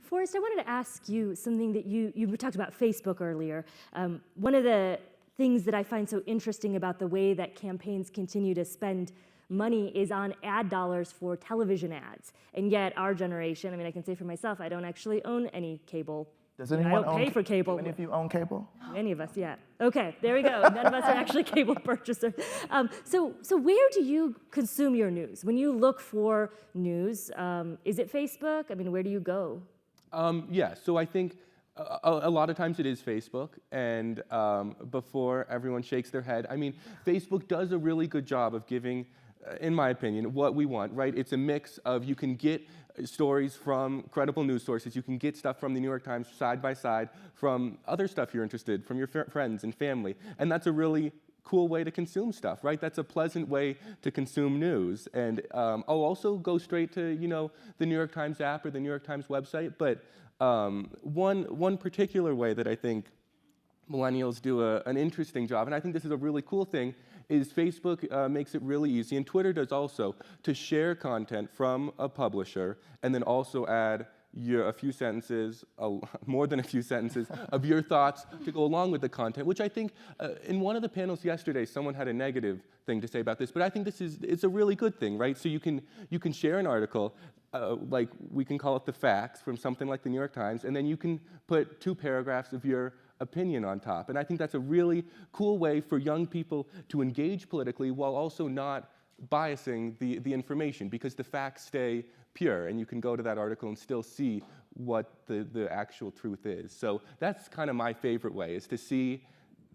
Forrest, I wanted to ask you something that you talked about Facebook earlier. One of the things that I find so interesting about the way that campaigns continue to spend money is on ad dollars for television ads. And yet our generation, I mean, I can say for myself, I don't actually own any cable. Does anyone I don't pay for cable. Any of you own cable? Many of us, yeah. Okay, there we go. None of us are actually cable purchasers. So where do you consume your news? When you look for news, is it Facebook? I mean, where do you go? Yeah, so I think a lot of times it is Facebook, and before everyone shakes their head, I mean, Facebook does a really good job of giving, in my opinion, what we want, right? It's a mix of, you can get stories from credible news sources, you can get stuff from the New York Times side by side, from other stuff you're interested, from your friends and family, and that's a really cool way to consume stuff, right? That's a pleasant way to consume news. And I'll also go straight to, the New York Times app or the New York Times website, but one particular way that I think millennials do an interesting job, and I think this is a really cool thing, is Facebook makes it really easy, and Twitter does also, to share content from a publisher and then also add a few sentences, more than a few sentences, of your thoughts to go along with the content, which I think, in one of the panels yesterday, someone had a negative thing to say about this, but I think it's a really good thing, right? So you can share an article, like we can call it the facts from something like the New York Times, and then you can put 2 paragraphs of your opinion on top. And I think that's a really cool way for young people to engage politically while also not biasing the information, because the facts stay pure, and you can go to that article and still see what the actual truth is. So that's kind of my favorite way, is to see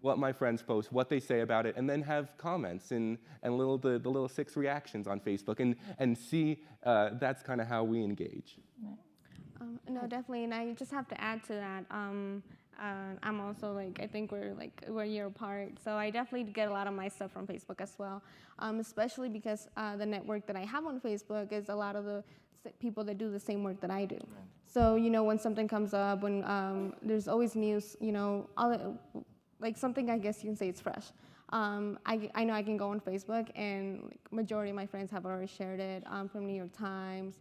what my friends post, what they say about it, and then have comments and the little 6 reactions on Facebook, and see that's kind of how we engage. No, definitely, and I just have to add to that. I'm also I think we're a year apart, so I definitely get a lot of my stuff from Facebook as well, especially because the network that I have on Facebook is a lot of the people that do the same work that I do. So when something comes up, when there's always news, something, I guess you can say it's fresh. I know I can go on Facebook, and majority of my friends have already shared it from New York Times.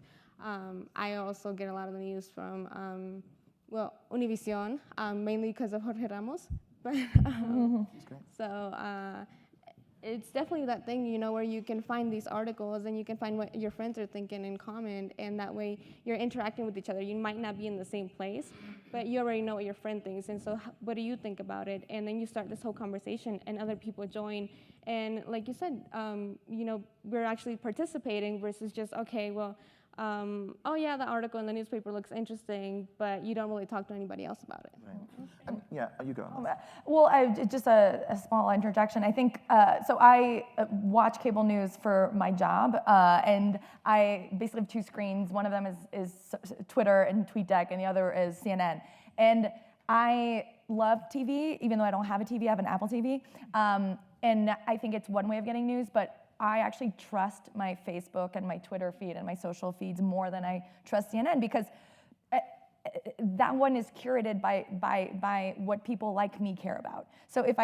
I also get a lot of the news from Univision, mainly because of Jorge Ramos. But so it's definitely that thing, where you can find these articles and you can find what your friends are thinking and comment, and that way you're interacting with each other. You might not be in the same place, but you already know what your friend thinks, and so what do you think about it? And then you start this whole conversation, and other people join. And like you said, we're actually participating versus just, okay, well, oh yeah, the article in the newspaper looks interesting, but you don't really talk to anybody else about it. Right. Yeah, you go. Well, just a small interjection. I think, so I watch cable news for my job, and I basically have 2 screens. One of them is Twitter and TweetDeck, and the other is CNN. And I love TV, even though I don't have a TV, I have an Apple TV. And I think it's one way of getting news, but I actually trust my Facebook and my Twitter feed and my social feeds more than I trust CNN, because that one is curated by what people like me care about. So if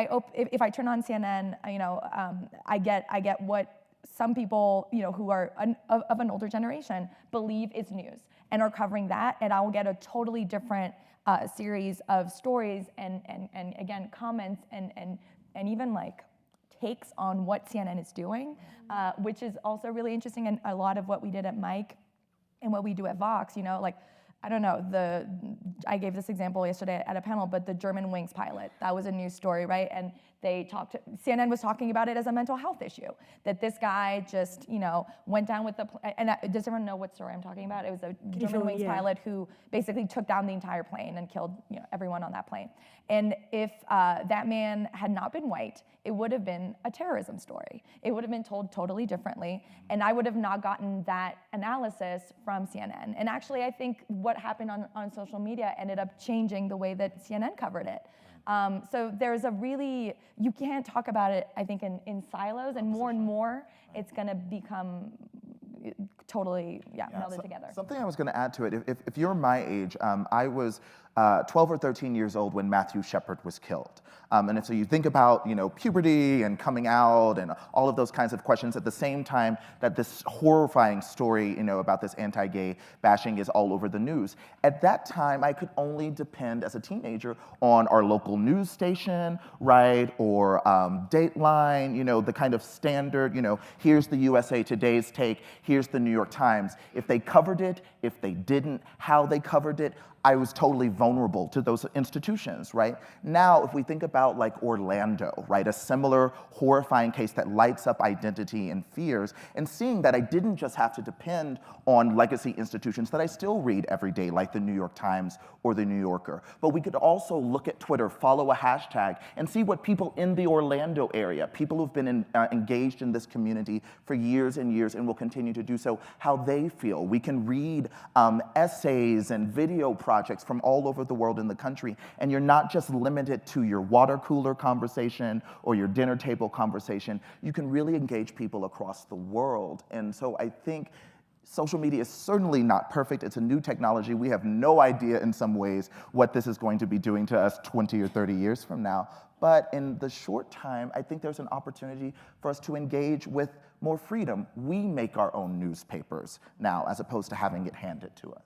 I turn on CNN, I get what some people who are of an older generation believe is news and are covering that, and I will get a totally different series of stories and again comments and even takes on what CNN is doing, which is also really interesting, and a lot of what we did at Mike and what we do at Vox, I don't know, I gave this example yesterday at a panel, but the German Wings pilot, that was a news story, right? And CNN was talking about it as a mental health issue, that this guy just, went down with does everyone know what story I'm talking about? It was a German Wings pilot who basically took down the entire plane and killed, everyone on that plane. And if that man had not been white, it would have been a terrorism story. It would have been told totally differently, and I would have not gotten that analysis from CNN. And actually, I think what happened on social media ended up changing the way that CNN covered it. So there's you can't talk about it, I think, in silos, and more it's going to become totally melded together. Something I was going to add to it, if you're my age, I was 12 or 13 years old when Matthew Shepard was killed. And if so you think about, puberty and coming out and all of those kinds of questions at the same time that this horrifying story, about this anti-gay bashing is all over the news. At that time, I could only depend as a teenager on our local news station, right, or Dateline, the kind of standard, here's the USA Today's take, here's the New York Times. If they covered it, if they didn't, how they covered it, I was totally vulnerable to those institutions, right? Now, if we think about like Orlando, right, a similar horrifying case that lights up identity and fears, and seeing that I didn't just have to depend on legacy institutions that I still read every day, like the New York Times or the New Yorker, but we could also look at Twitter, follow a hashtag, and see what people in the Orlando area, people who've been engaged in this community for years and years and will continue to do so, how they feel. We can read essays and video projects from all over the world in the country, and you're not just limited to your water cooler conversation or your dinner table conversation. You can really engage people across the world. And so I think social media is certainly not perfect. It's a new technology. We have no idea in some ways what this is going to be doing to us 20 or 30 years from now. But in the short time, I think there's an opportunity for us to engage with more freedom. We make our own newspapers now, as opposed to having it handed to us.